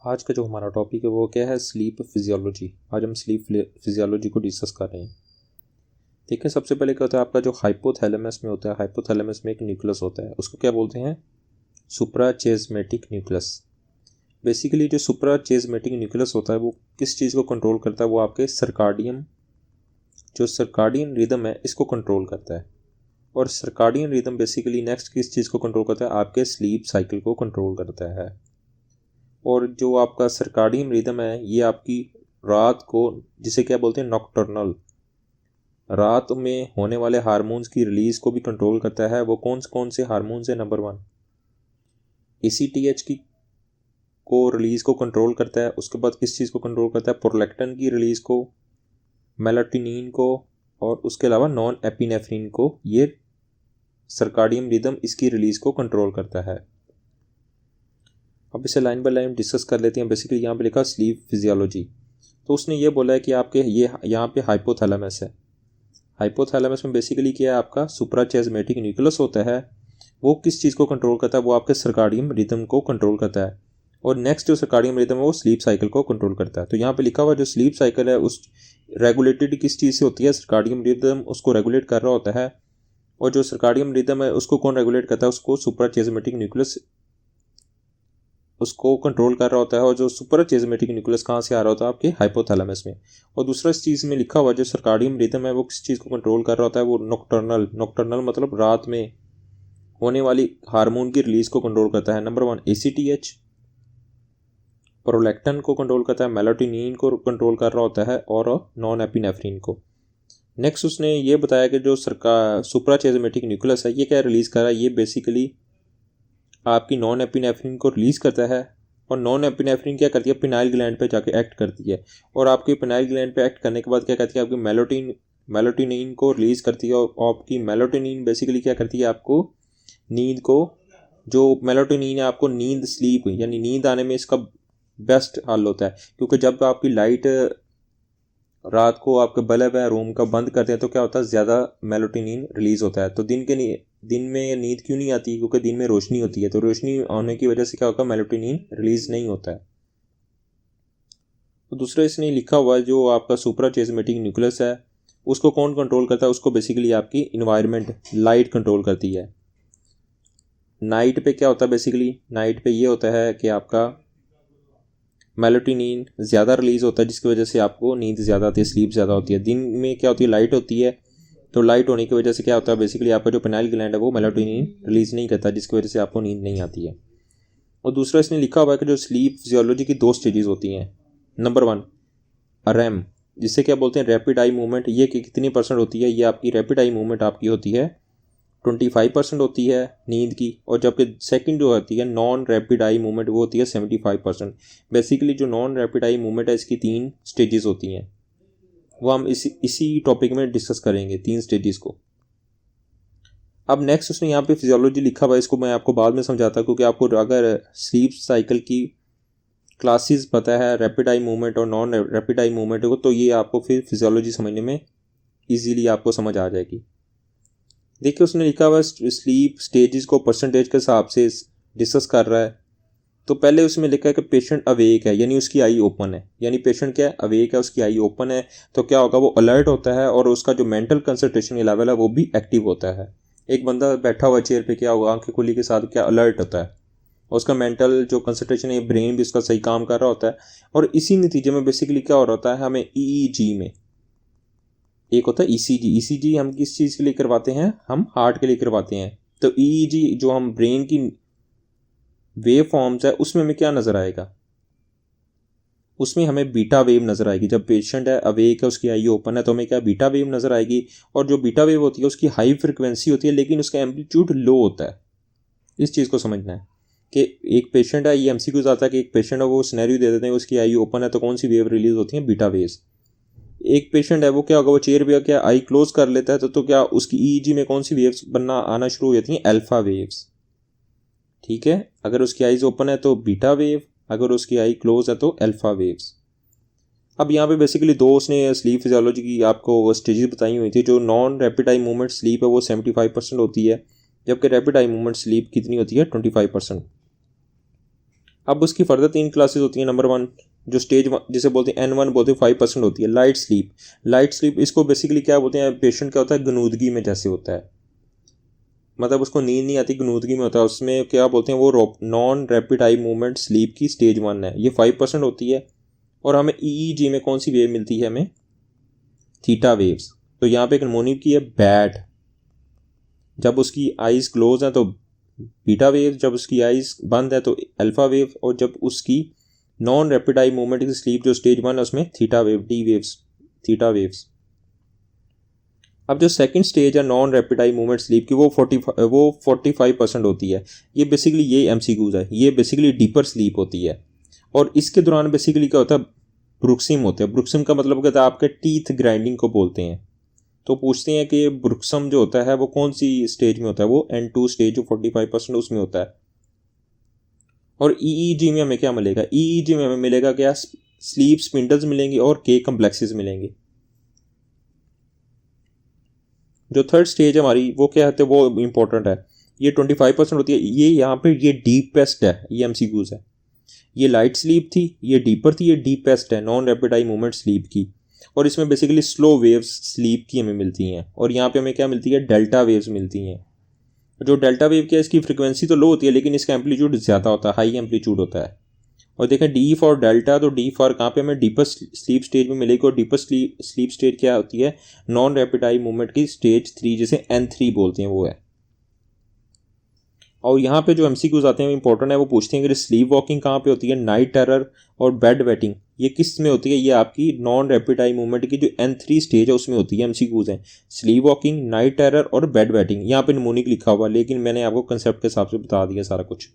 आज का जो हमारा टॉपिक है वो क्या है, स्लीप फिजियोलॉजी। आज हम स्लीप फिजियोलॉजी को डिस्कस कर रहे हैं। ठीक है, सबसे पहले क्या होता है, आपका जो हाइपोथैलेमस में होता है, हाइपोथैलेमस में एक न्यूक्लियस होता है, उसको क्या बोलते हैं, सुप्राचिasmatic न्यूक्लियस। बेसिकली जो सुप्राचिasmatic न्यूक्लियस होता है वो किस चीज़ को कंट्रोल करता है, वो आपके सर्काडियन रिदम है इसको कंट्रोल करता है। और सर्काडियन रिदम बेसिकली नेक्स्ट किस चीज़ को कंट्रोल करता है, आपके स्लीप साइकिल को कंट्रोल करता है। और जो आपका सर्काडियन रिदम है ये आपकी रात को, जिसे क्या बोलते हैं, नॉकटर्नल, रात में होने वाले हार्मोन्स की रिलीज को भी कंट्रोल करता है। वो कौन से हार्मोन्स है, नंबर 1 ACTH की को रिलीज को कंट्रोल करता है। उसके बाद किस चीज़ को कंट्रोल करता है, प्रोलैक्टिन की रिलीज को, मेलाटोनिन को, और उसके अलावा नॉन एपिनेफ्रिन को। ये सर्काडियन रिदम इसकी रिलीज को कंट्रोल करता है। अब इसे लाइन बाय लाइन डिस्कस कर लेते हैं। बेसिकली यहाँ पे लिखा स्लीप फिजियोलॉजी, तो उसने ये बोला है कि आपके ये यहाँ पे हाइपोथैलेमस है। हाइपोथैलेमस में बेसिकली क्या है, आपका सुप्राचिasmatic न्यूक्लियस होता है। वो किस चीज़ को कंट्रोल करता है, वो आपके सर्काडियन रिदम को कंट्रोल करता है। और नेक्स्ट जो सर्काडियन रिदम है वो स्लीप साइकिल को कंट्रोल करता है। तो यहाँ पे लिखा हुआ जो स्लीप साइकिल है उस रेगुलेटेड किस चीज़ से होती है, सर्काडियन रिदम उसको रेगुलेट कर रहा होता है। और जो सर्काडियन रिदम है उसको कौन रेगुलेट करता है, उसको सुप्राचिasmatic न्यूक्लियस उसको कंट्रोल कर रहा होता है। और जो सुप्राचिasmatic न्यूक्लियस कहाँ से आ रहा होता है, आपके हाइपोथैलेमस में। और दूसरा इस चीज़ में लिखा हुआ जो सर्काडियन रिदम है वो किस चीज़ को कंट्रोल कर रहा होता है, वो नॉकटर्नल मतलब रात में होने वाली हार्मोन की रिलीज को कंट्रोल करता है। नंबर 1 ACTH, प्रोलैक्टिन को कंट्रोल करता है, मेलाटोनिन को कंट्रोल कर रहा होता है, और नॉन एपिनेफ्रिन को। नेक्स्ट उसने ये बताया कि जो सुप्राचिasmatic न्यूक्लियस है ये क्या रिलीज कर रहा है, ये बेसिकली आपकी नॉन एपिनेफ्रिन को रिलीज़ करता है। और नॉन एपिनेफ्रिन क्या करती है, पिनाइल ग्लैंड पे जाके एक्ट करती है। और आपकी पिनाइल ग्लैंड पे एक्ट करने के बाद क्या करती है, आपकी मेलाटोनिन को रिलीज़ करती है। और आपकी मेलाटोनिन बेसिकली क्या करती है, आपको नींद को, जो मेलाटोनिन है आपको नींद, स्लीप यानी नींद आने में इसका बेस्ट हल होता है। क्योंकि जब आपकी लाइट रात को आपके बल्ब है रूम का बंद करते हैं तो क्या होता है, ज़्यादा मेलाटोनिन रिलीज़ होता है। तो दिन में नींद क्यों नहीं आती, क्योंकि दिन में रोशनी होती है। तो रोशनी होने की वजह से क्या होगा, मेलाटोनिन रिलीज नहीं होता है। तो दूसरा इसने लिखा हुआ है जो आपका सुप्राचिasmatic न्यूक्लियस है उसको कौन कंट्रोल करता है, उसको बेसिकली आपकी इन्वायरमेंट, लाइट कंट्रोल करती है। नाइट पे क्या होता है, बेसिकली नाइट पे ये होता है कि आपका मेलाटोनिन ज़्यादा रिलीज होता है जिसकी वजह से आपको नींद ज़्यादा आती है, स्लीप ज़्यादा होती है। दिन में क्या होती है, लाइट होती है। तो लाइट होने की वजह से क्या होता है, बेसिकली आपका जो पिनाइल ग्लैंड है वो मेलाटोनिन रिलीज नहीं करता, जिसकी वजह से आपको नींद नहीं आती है। और दूसरा इसने लिखा हुआ है कि जो स्लीप फिजियोलॉजी की 2 स्टेजेस होती हैं। नंबर 1 REM, जिसे क्या बोलते हैं, रैपिड आई मूवमेंट। ये कितनी परसेंट होती है, ये आपकी रैपिड आई मूवमेंट आपकी होती है 25% होती है नींद की। और जबकि सेकंड जो होती है नॉन रैपिड आई मूवमेंट वो होती है 75%। बेसिकली जो नॉन रैपिड आई मूवमेंट है इसकी 3 स्टेजेस होती हैं, वो हम इसी टॉपिक में डिस्कस करेंगे 3 स्टेजेस को। अब नेक्स्ट उसने यहाँ पे फिजियोलॉजी लिखा हुआ है, इसको मैं आपको बाद में समझाता हूँ, क्योंकि आपको अगर स्लीप साइकिल की क्लासेस पता है, रैपिड आई मूवमेंट और नॉन रैपिड आई मूवमेंट को, तो ये आपको फिर फिजियोलॉजी समझने में इजीली आपको समझ आ जाएगी। देखिए उसने लिखा हुआ स्लीप स्टेजेस को परसेंटेज के हिसाब से डिस्कस कर रहा है। तो पहले उसमें लिखा है कि पेशेंट अवेक है, यानी उसकी आई ओपन है। यानी पेशेंट क्या है, अवेक है, उसकी आई ओपन है। तो क्या होगा, वो अलर्ट होता है और उसका जो मेंटल कंसंट्रेशन लेवल है वो भी एक्टिव होता है। एक बंदा बैठा हुआ चेयर पे क्या होगा, आंखें खुली के साथ क्या अलर्ट होता है, और उसका मेंटल जो कंसंट्रेशन है, ब्रेन भी उसका सही काम कर रहा होता है। और इसी नतीजे में बेसिकली क्या हो रहा होता है, हमें EEG में एक होता है ECG हम किस चीज़ के लिए करवाते हैं, हम हार्ट के लिए करवाते हैं। तो EEG जो हम ब्रेन की वेव फॉर्म्स है उसमें हमें क्या नज़र आएगा, उसमें हमें बीटा वेव नज़र आएगी। जब पेशेंट है अवेक है, उसकी आई ओपन है, तो हमें क्या बीटा वेव नज़र आएगी। और जो बीटा वेव होती है उसकी हाई फ्रिक्वेंसी होती है, लेकिन उसका एम्पलीट्यूड लो होता है। इस चीज़ को समझना है कि एक पेशेंट है, ये MCQ आता है कि एक पेशेंट है, वो सिनेरियो दे देते हैं उसकी आई ओपन है तो कौन सी वेव रिलीज होती है, बीटा वेव्स। एक पेशेंट है वो क्या होगा, वो चेयर पे क्या आई क्लोज कर लेता है तो क्या उसकी EEG में कौन सी वेव्स बनना आना शुरू हो जाती हैं, अल्फा वेव्स। ठीक है, अगर उसकी आईज ओपन है तो बीटा वेव, अगर उसकी आई क्लोज है तो अल्फा वेव्स। अब यहाँ पे बेसिकली 2 उसने स्लीप फिजियोलॉजी की आपको स्टेजेस बताई हुई थी। जो non rapid eye movement sleep है वो 75% होती है, जबकि रैपिड आई मूवमेंट स्लीप कितनी होती है, 25%। अब उसकी फर्दर 3 क्लासेस होती हैं। नंबर 1 जो स्टेज जिसे बोलते हैं N1 बोलते हैं 5% होती है लाइट स्लीप। लाइट स्लीप इसको बेसिकली क्या बोलते हैं, पेशेंट क्या होता है गनूदगी में जैसे होता है, मतलब उसको नींद नहीं आती, गनूदगी में होता है, उसमें क्या बोलते हैं वो non rapid eye movement sleep की स्टेज 1 है, ये 5% होती है। और हमें EEG में कौन सी वेव मिलती है, हमें थीटा वेव्स। तो यहाँ पे एक निमोनिक की है बैड, जब उसकी आइज़ क्लोज हैं तो बीटा वेव, जब उसकी आइज़ बंद है तो अल्फा वेव, और जब उसकी नॉन रैपिड आई मूवमेंट की स्लीप जो स्टेज 1 है उसमें theta wave, T waves, theta waves. अब जो सेकंड स्टेज है non rapid eye movement sleep की वो 45% होती है। ये बेसिकली ये MCQs है, ये बेसिकली डीपर स्लीप होती है। और इसके दौरान बेसिकली क्या होता है ब्रुक्सिम होते हैं। ब्रुक्सिम का मतलब कहता है आपके टीथ ग्राइंडिंग को बोलते हैं। तो पूछते हैं कि ब्रुक्सम जो होता है वो कौन सी स्टेज में होता है, वो N2 स्टेज जो 45% उसमें होता है। और EEG में हमें क्या मिलेगा, EEG में हमें मिलेगा क्या, स्लीप स्पिंडल्स मिलेंगे और K कम्प्लेक्सेस मिलेंगे। जो थर्ड स्टेज है हमारी वो क्या है, वो इंपॉर्टेंट है, ये 25% होती है। ये यहाँ पे ये डीपेस्ट है, ये MCQs है। ये लाइट स्लीप थी, ये डीपर थी, ये डीपेस्ट है non rapid eye movement sleep की। और इसमें बेसिकली स्लो वेव्स स्लीप की हमें मिलती हैं। और यहाँ पे हमें क्या मिलती है, डेल्टा वेव्स मिलती हैं। जो डेल्टा वेव क्या है, इसकी फ्रिक्वेंसी तो लो होती है लेकिन इसका एम्पलीट्यूड ज़्यादा होता है, हाई एम्पलीट्यूड होता है। और देखें D फॉर डेल्टा, तो D फॉर कहाँ पे हमें डीपेस्ट स्लीप स्टेज में मिलेगी। और डीपेस्ट स्लीप स्टेज क्या होती है, नॉन रैपिड आई मूवमेंट की स्टेज 3 जिसे N3 बोलते हैं वो है। और यहाँ पे जो MCQs आते हैं वो इंपॉर्टेंट है, वो पूछते हैं कि स्लीप वॉकिंग कहाँ पे होती है, नाइट टेरर और बेड वेटिंग ये किस में होती है, ये आपकी नॉन रैपिड आई मूवमेंट की जो N3 स्टेज है उसमें होती है। MCQs हैं स्लीप वॉकिंग, नाइट टेरर और बेड वेटिंग। यहाँ पे निमोनिक लिखा हुआ लेकिन मैंने आपको कंसेप्ट के हिसाब से बता दिया सारा कुछ।